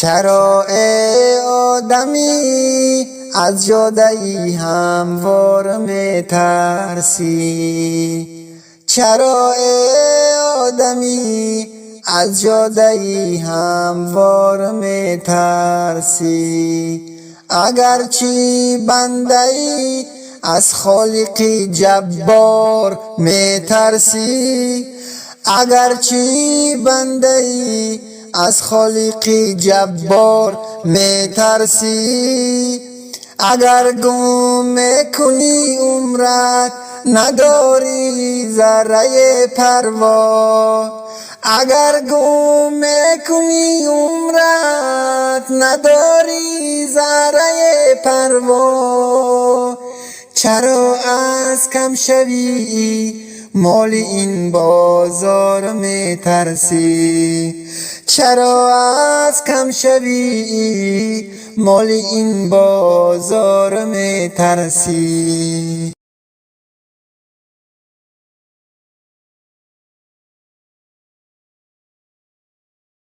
چرا ای آدمی از جاده‌ای هموار میترسی؟ چرا ای آدمی از جاده‌ای هموار میترسی؟ اگرچه بنده‌ای از خالق جبار میترسی، اگرچه بنده‌ای از خالق جبار میترسی، اگر گم میکنی عمرت نداری ذره پروا، اگر گم میکنی عمرت نداری ذره پروا، چرا از کم شوی مال این بازار میترسی؟ چرا از کم شوی مال این بازار میترسی؟